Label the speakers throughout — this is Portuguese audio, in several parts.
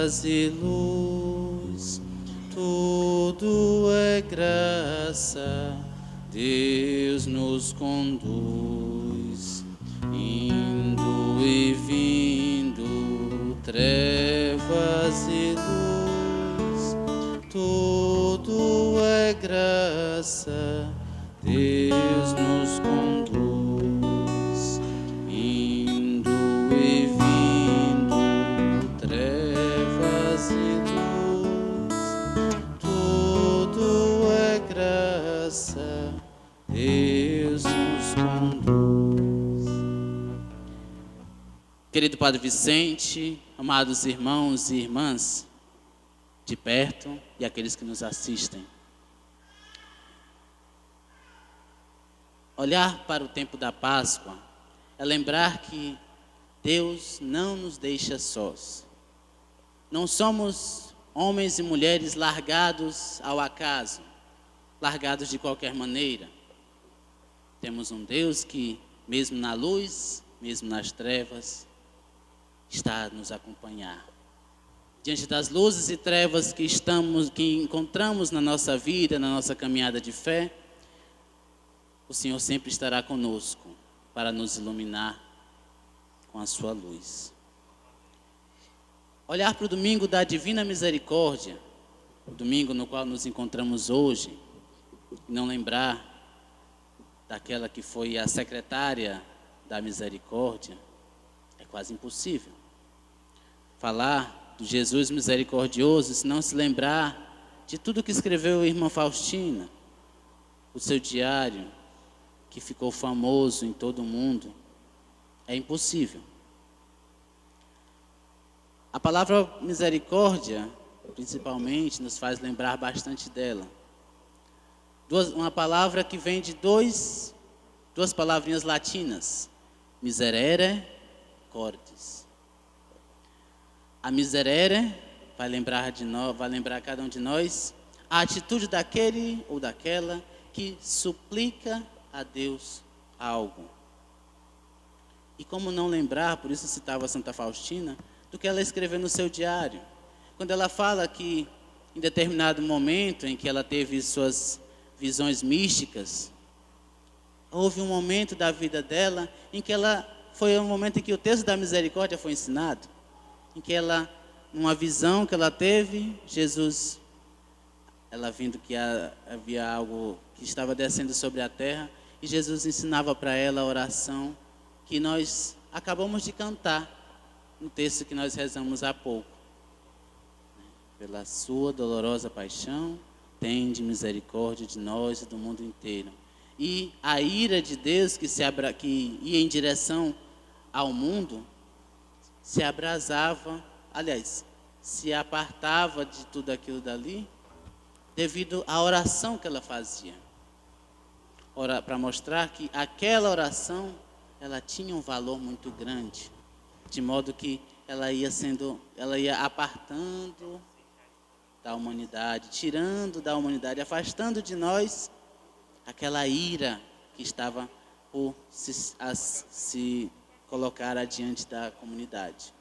Speaker 1: trevas e luz, tudo é graça, Deus nos conduz, indo e vindo, trevas e luz, tudo é graça, Deus nos conduz, indo e vindo, trevas e luz, tudo é graça, Deus nos conduz. Querido Padre Vicente, amados irmãos e irmãs, de perto e aqueles que nos assistem, olhar para o tempo da Páscoa é lembrar que Deus não nos deixa sós. Não somos homens e mulheres largados ao acaso, largados de qualquer maneira. Temos um Deus que, mesmo na luz, mesmo nas trevas, está a nos acompanhar. Diante das luzes e trevas que encontramos na nossa vida, na nossa caminhada de fé, o Senhor sempre estará conosco para nos iluminar com a sua luz. Olhar para o domingo da Divina Misericórdia, o domingo no qual nos encontramos hoje, e não lembrar daquela que foi a secretária da misericórdia, é quase impossível. Falar do Jesus misericordioso, se não se lembrar de tudo que escreveu a irmã Faustina, o seu diário, que ficou famoso em todo o mundo, é impossível. A palavra misericórdia, principalmente, nos faz lembrar bastante dela. Uma palavra que vem de duas palavrinhas latinas, miserere, cordis. A miserere vai lembrar cada um de nós a atitude daquele ou daquela que suplica a Deus algo. E como não lembrar, por isso citava Santa Faustina, do que ela escreveu no seu diário. Quando ela fala que em determinado momento em que ela teve suas visões místicas, houve um momento da vida dela em que foi um momento em que o texto da misericórdia foi ensinado, em que ela, numa visão que ela teve, Jesus, ela vendo que havia algo que estava descendo sobre a terra, e Jesus ensinava para ela a oração que nós acabamos de cantar no texto que nós rezamos há pouco. Pela sua dolorosa paixão, tende misericórdia de nós e do mundo inteiro. E a ira de Deus que ia em direção ao mundo, se abrasava, aliás, se apartava de tudo aquilo dali, devido à oração que ela fazia. Para mostrar que aquela oração, ela tinha um valor muito grande, de modo que ela ia apartando da humanidade, tirando da humanidade, afastando de nós aquela ira que estava por se colocar adiante da comunidade.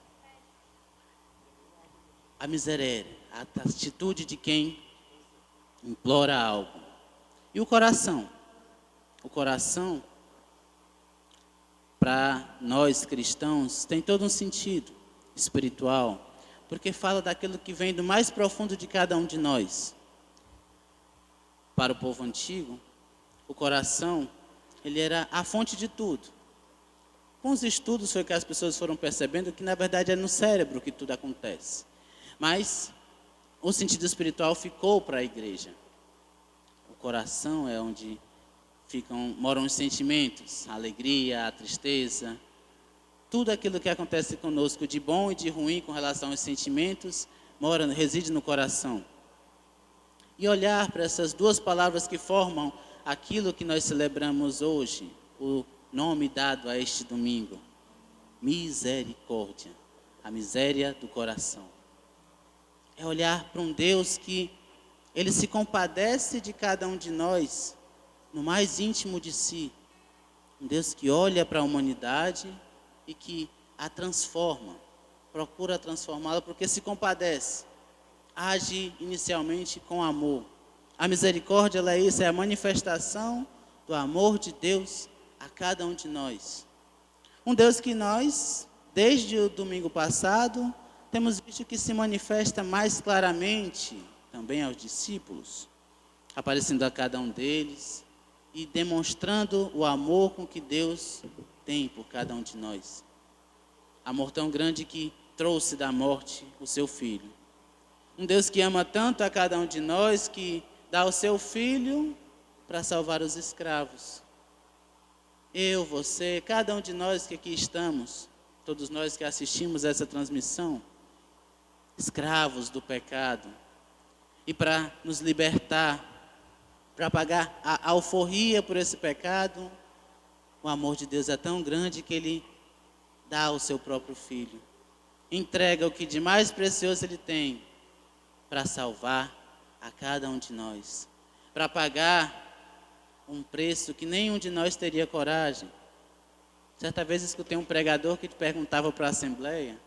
Speaker 1: A miserere, a atitude de quem implora algo. E o coração? O coração, para nós cristãos, tem todo um sentido espiritual, porque fala daquilo que vem do mais profundo de cada um de nós. Para o povo antigo, o coração, ele era a fonte de tudo. Com os estudos foi que as pessoas foram percebendo que na verdade é no cérebro que tudo acontece. Mas o sentido espiritual ficou para a igreja. O coração é onde moram os sentimentos, a alegria, a tristeza, tudo aquilo que acontece conosco de bom e de ruim com relação aos sentimentos, reside no coração. E olhar para essas duas palavras que formam aquilo que nós celebramos hoje, o nome dado a este domingo, misericórdia, a miséria do coração. É olhar para um Deus que Ele se compadece de cada um de nós, no mais íntimo de si. Um Deus que olha para a humanidade e que a transforma, procura transformá-la porque se compadece, age inicialmente com amor. A misericórdia, ela é isso, é a manifestação do amor de Deus a cada um de nós. Um Deus que nós, desde o domingo passado, temos visto que se manifesta mais claramente também aos discípulos, aparecendo a cada um deles e demonstrando o amor com que Deus tem por cada um de nós. Amor tão grande que trouxe da morte o seu filho. Um Deus que ama tanto a cada um de nós que dá o seu filho para salvar os escravos. Eu, você, cada um de nós que aqui estamos, todos nós que assistimos essa transmissão, escravos do pecado, e para nos libertar, para pagar a alforria por esse pecado, o amor de Deus é tão grande que Ele dá o seu próprio Filho, entrega o que de mais precioso Ele tem para salvar a cada um de nós, para pagar um preço que nenhum de nós teria coragem. Certa vez escutei um pregador que perguntava para a assembleia: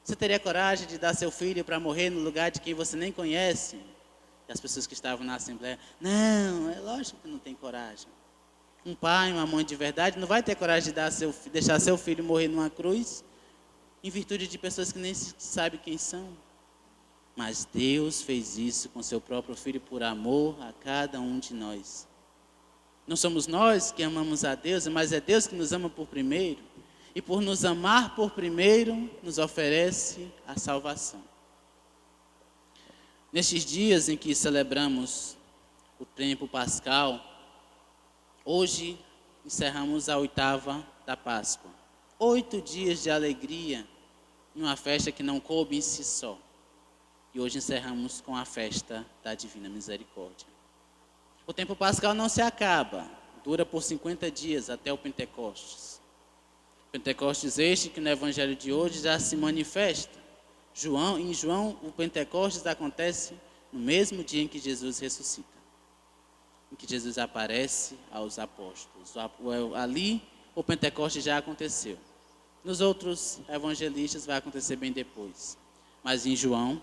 Speaker 1: você teria coragem de dar seu filho para morrer no lugar de quem você nem conhece? E as pessoas que estavam na assembleia: não, é lógico que não tem coragem. Um pai, uma mãe de verdade não vai ter coragem de deixar seu filho morrer numa cruz em virtude de pessoas que nem sabe quem são. Mas Deus fez isso com seu próprio filho por amor a cada um de nós. Não somos nós que amamos a Deus, mas é Deus que nos ama por primeiro. E por nos amar por primeiro, nos oferece a salvação. Nestes dias em que celebramos o tempo pascal, hoje encerramos a 8ª da Páscoa. 8 dias de alegria em uma festa que não coube em si só. E hoje encerramos com a festa da Divina Misericórdia. O tempo pascal não se acaba, dura por 50 dias até o Pentecostes. Pentecostes este que no Evangelho de hoje já se manifesta. Em João, o Pentecostes acontece no mesmo dia em que Jesus ressuscita, em que Jesus aparece aos apóstolos. Ali, o Pentecostes já aconteceu. Nos outros evangelistas vai acontecer bem depois. Mas em João,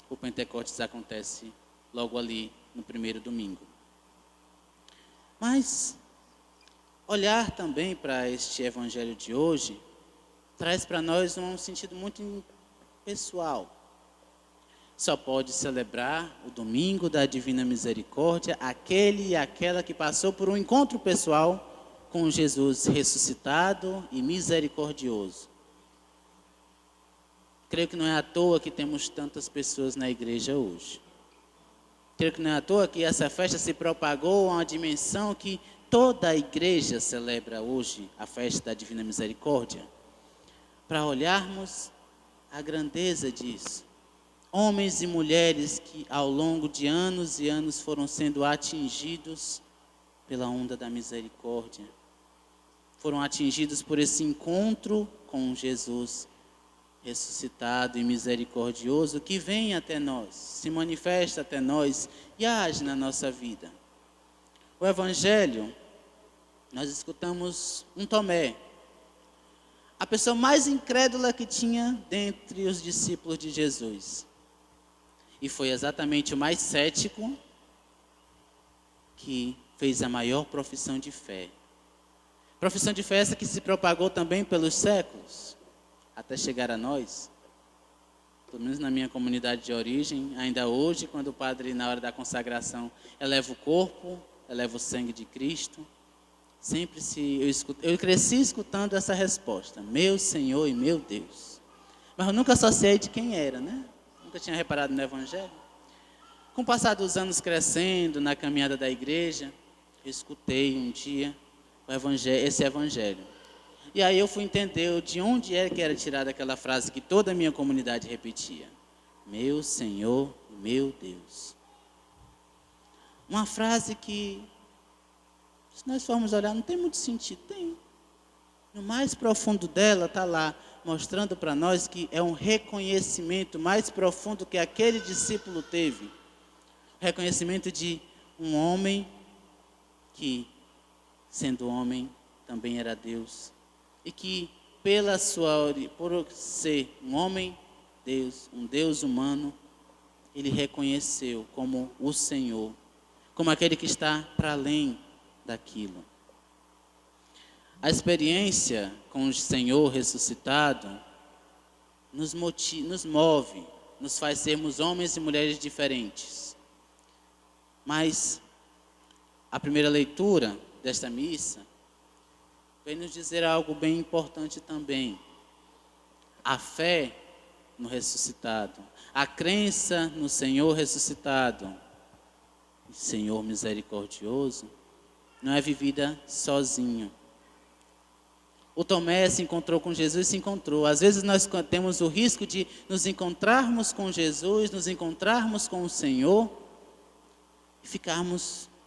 Speaker 1: o Pentecostes acontece logo ali no primeiro domingo. Mas olhar também para este evangelho de hoje traz para nós um sentido muito pessoal. Só pode celebrar o domingo da Divina Misericórdia aquele e aquela que passou por um encontro pessoal com Jesus ressuscitado e misericordioso. Creio que não é à toa que temos tantas pessoas na igreja hoje. Creio que não é à toa que essa festa se propagou a uma dimensão que toda a igreja celebra hoje, a festa da Divina Misericórdia. Para olharmos a grandeza disso. Homens e mulheres que ao longo de anos e anos foram sendo atingidos pela onda da misericórdia. Foram atingidos por esse encontro com Jesus ressuscitado e misericordioso que vem até nós, se manifesta até nós e age na nossa vida. O Evangelho, nós escutamos um Tomé, a pessoa mais incrédula que tinha dentre os discípulos de Jesus. E foi exatamente o mais cético que fez a maior profissão de fé. Profissão de fé essa que se propagou também pelos séculos, até chegar a nós. Pelo menos na minha comunidade de origem, ainda hoje, quando o padre, na hora da consagração, eleva o corpo, eleva o sangue de Cristo, eu cresci escutando essa resposta: meu Senhor e meu Deus. Mas eu nunca associei de quem era, né? Nunca tinha reparado no Evangelho. Com o passar dos anos crescendo na caminhada da igreja, eu escutei um dia esse Evangelho. E aí eu fui entender de onde é que era tirada aquela frase que toda a minha comunidade repetia: meu Senhor e meu Deus. Uma frase que, se nós formos olhar, não tem muito sentido. Tem. No mais profundo dela está lá, mostrando para nós que é um reconhecimento mais profundo que aquele discípulo teve. Reconhecimento de um homem que, sendo homem, também era Deus. E que por ser um homem, Deus, um Deus humano, ele reconheceu como o Senhor, como aquele que está para além daquilo. A experiência com o Senhor ressuscitado nos move, nos faz sermos homens e mulheres diferentes. Mas a primeira leitura desta missa vem nos dizer algo bem importante também. A fé no ressuscitado, a crença no Senhor ressuscitado, Senhor misericordioso, não é vivida sozinho. O Tomé se encontrou com Jesus, se encontrou. Às vezes nós temos o risco de nos encontrarmos com Jesus, nos encontrarmos com o Senhor e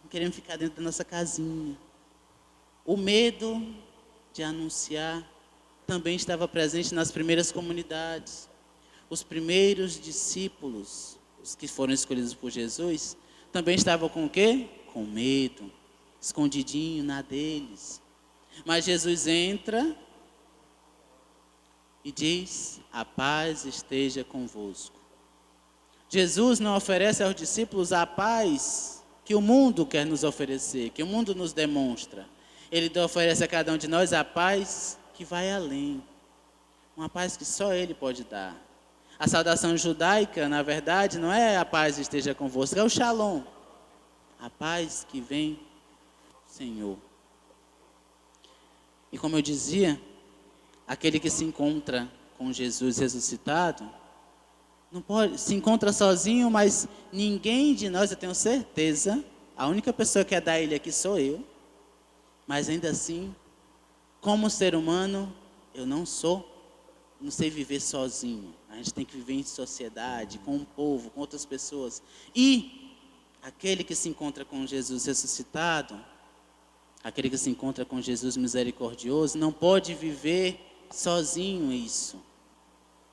Speaker 1: querendo ficar dentro da nossa casinha. O medo de anunciar também estava presente nas primeiras comunidades. Os primeiros discípulos, os que foram escolhidos por Jesus, também estavam com o quê? Com medo, escondidinho na deles. Mas Jesus entra e diz: a paz esteja convosco. Jesus não oferece aos discípulos a paz que o mundo quer nos oferecer, que o mundo nos demonstra. Ele oferece a cada um de nós a paz que vai além. Uma paz que só Ele pode dar. A saudação judaica, na verdade, não é a paz esteja convosco, é o shalom. A paz que vem do Senhor. E como eu dizia, aquele que se encontra com Jesus ressuscitado, não pode, se encontra sozinho, mas ninguém de nós, eu tenho certeza, a única pessoa que é da ilha aqui sou eu, mas ainda assim, como ser humano, eu não sei viver sozinho. A gente tem que viver em sociedade, com um povo, com outras pessoas. E aquele que se encontra com Jesus ressuscitado, aquele que se encontra com Jesus misericordioso, não pode viver sozinho isso.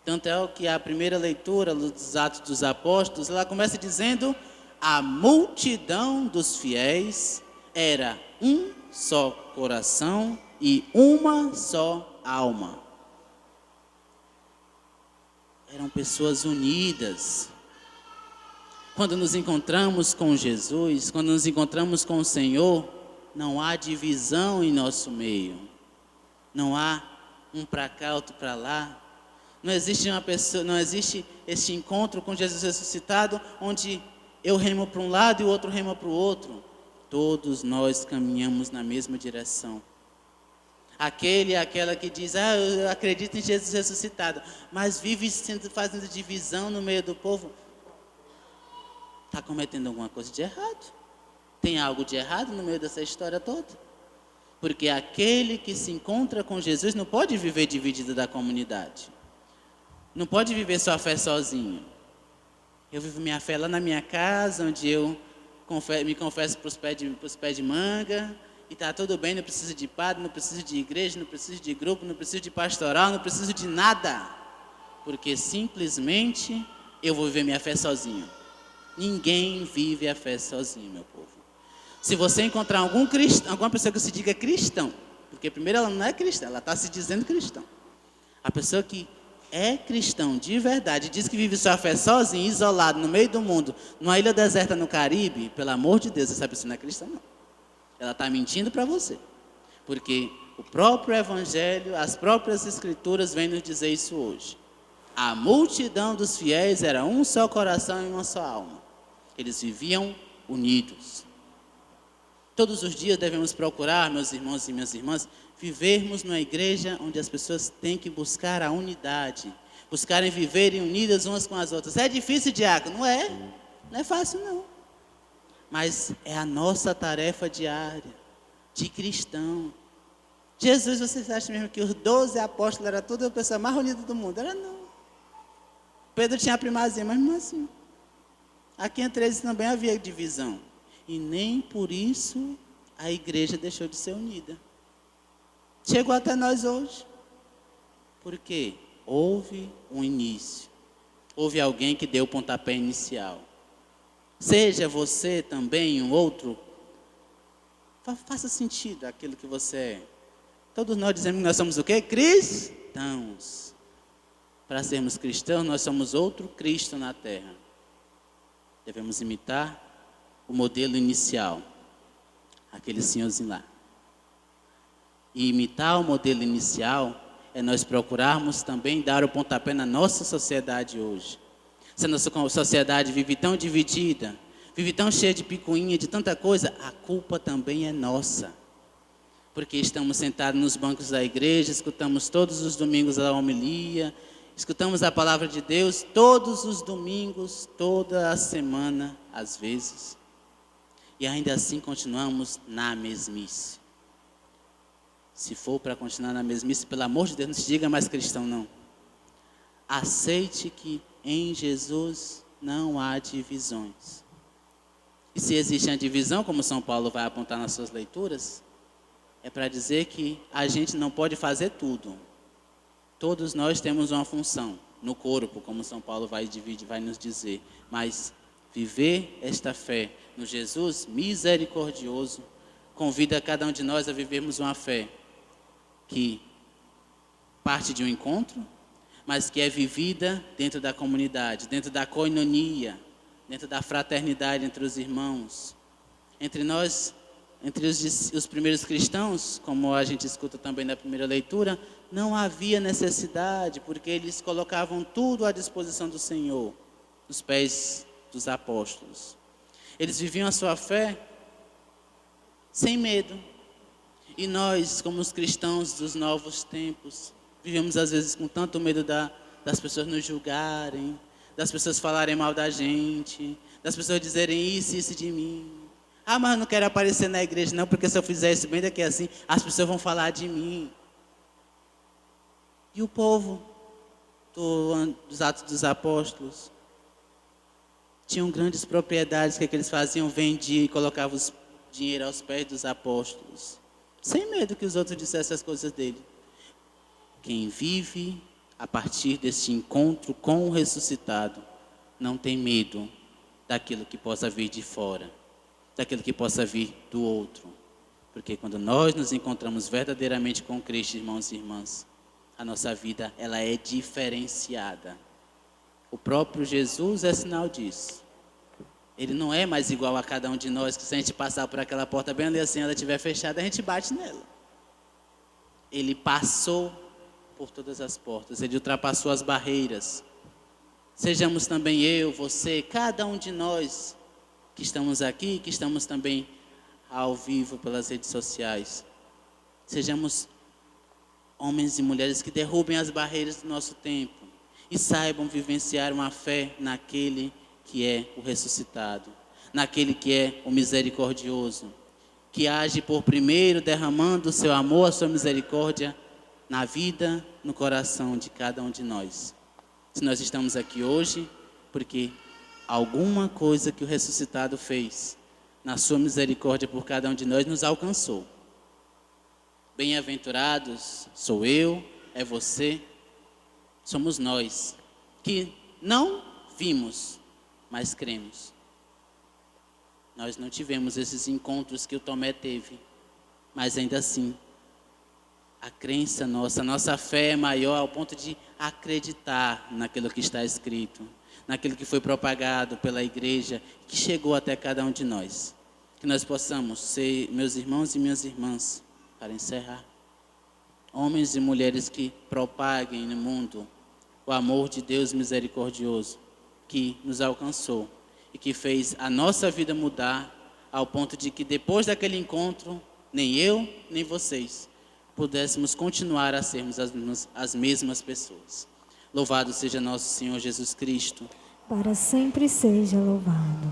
Speaker 1: Tanto é que a primeira leitura dos Atos dos Apóstolos, ela começa dizendo: a multidão dos fiéis era um só coração e uma só alma. Eram pessoas unidas. Quando nos encontramos com Jesus, quando nos encontramos com o Senhor, não há divisão em nosso meio. Não há um para cá, outro para lá. Não existe este encontro com Jesus ressuscitado, onde eu remo para um lado e o outro rema para o outro. Todos nós caminhamos na mesma direção. Aquele e aquela que diz: eu acredito em Jesus ressuscitado, mas vive fazendo divisão no meio do povo, está cometendo alguma coisa de errado. Tem algo de errado no meio dessa história toda. Porque aquele que se encontra com Jesus não pode viver dividido da comunidade. Não pode viver sua fé sozinho. Eu vivo minha fé lá na minha casa, onde eu me confesso para os pés de manga, e está tudo bem, não preciso de padre, não preciso de igreja, não preciso de grupo, não preciso de pastoral, não preciso de nada. Porque simplesmente eu vou viver minha fé sozinho. Ninguém vive a fé sozinho, meu povo. Se você encontrar alguma pessoa que se diga cristão, porque primeiro ela não é cristã, ela está se dizendo cristão. A pessoa que é cristão de verdade, diz que vive sua fé sozinho, isolado, no meio do mundo, numa ilha deserta no Caribe, pelo amor de Deus, essa pessoa não é cristã, não. Ela está mentindo para você. Porque o próprio Evangelho, as próprias Escrituras vêm nos dizer isso hoje. A multidão dos fiéis era um só coração e uma só alma. Eles viviam unidos. Todos os dias devemos procurar, meus irmãos e minhas irmãs, vivermos numa igreja onde as pessoas têm que buscar a unidade. Buscarem viverem unidas umas com as outras. É difícil, diácono? Não é. Não é fácil, não. Mas é a nossa tarefa diária, de cristão. Jesus, vocês acham mesmo que os 12 apóstolos eram toda a pessoa mais unida do mundo? Era não. Pedro tinha a primazia, mas não assim. Aqui entre eles também havia divisão. E nem por isso a igreja deixou de ser unida. Chegou até nós hoje. Porque houve um início. Houve alguém que deu o pontapé inicial. Seja você também um outro. Faça sentido aquilo que você é. Todos nós dizemos que nós somos o quê? Cristãos. Para sermos cristãos, nós somos outro Cristo na terra. Devemos imitar o modelo inicial, aquele senhorzinho lá. E imitar o modelo inicial é nós procurarmos também dar o pontapé na nossa sociedade hoje. Se a nossa sociedade vive tão dividida, vive tão cheia de picuinha, de tanta coisa, a culpa também é nossa. Porque estamos sentados nos bancos da igreja, escutamos todos os domingos a homilia, escutamos a palavra de Deus todos os domingos, toda a semana, às vezes. E ainda assim continuamos na mesmice. Se for para continuar na mesmice, pelo amor de Deus, não se diga mais cristão, não. Aceite que em Jesus não há divisões. E se existe a divisão, como São Paulo vai apontar nas suas leituras, é para dizer que a gente não pode fazer tudo. Todos nós temos uma função no corpo, como São Paulo vai nos dizer. Mas viver esta fé no Jesus misericordioso convida cada um de nós a vivermos uma fé que parte de um encontro, mas que é vivida dentro da comunidade, dentro da koinonia, dentro da fraternidade entre os irmãos. Entre nós, entre os primeiros cristãos, como a gente escuta também na primeira leitura, não havia necessidade, porque eles colocavam tudo à disposição do Senhor, nos pés dos apóstolos. Eles viviam a sua fé sem medo. E nós, como os cristãos dos novos tempos, vivemos às vezes com tanto medo das pessoas nos julgarem, das pessoas falarem mal da gente, das pessoas dizerem isso de mim. Ah, mas eu não quero aparecer na igreja não, porque se eu fizer isso bem daqui assim, as pessoas vão falar de mim. E o povo dos Atos dos Apóstolos tinham grandes propriedades que eles faziam, vendiam e colocavam o dinheiro aos pés dos apóstolos, sem medo que os outros dissessem as coisas dele. Quem vive a partir deste encontro com o ressuscitado não tem medo daquilo que possa vir de fora, daquilo que possa vir do outro. Porque quando nós nos encontramos verdadeiramente com Cristo, irmãos e irmãs, a nossa vida ela é diferenciada. O próprio Jesus é sinal disso. Ele não é mais igual a cada um de nós, que se a gente passar por aquela porta bem ali assim, ela estiver fechada, a gente bate nela. Ele passou por todas as portas, ele ultrapassou as barreiras. Sejamos também eu, você, cada um de nós que estamos aqui, que estamos também ao vivo pelas redes sociais. Sejamos homens e mulheres que derrubem as barreiras do nosso tempo e saibam vivenciar uma fé naquele que é o ressuscitado, naquele que é o misericordioso, que age por primeiro derramando o seu amor, a sua misericórdia na vida, no coração de cada um de nós. Se nós estamos aqui hoje, porque alguma coisa que o ressuscitado fez, na sua misericórdia por cada um de nós, nos alcançou. Bem-aventurados sou eu, é você, somos nós, que não vimos, mas cremos. Nós não tivemos esses encontros que o Tomé teve, mas ainda assim, a crença nossa, a nossa fé é maior ao ponto de acreditar naquilo que está escrito, naquilo que foi propagado pela igreja, que chegou até cada um de nós. Que nós possamos ser, meus irmãos e minhas irmãs, para encerrar, homens e mulheres que propaguem no mundo o amor de Deus misericordioso, que nos alcançou e que fez a nossa vida mudar ao ponto de que depois daquele encontro, nem eu, nem vocês, pudéssemos continuar a sermos as mesmas pessoas. Louvado seja nosso Senhor Jesus Cristo.
Speaker 2: Para sempre seja louvado.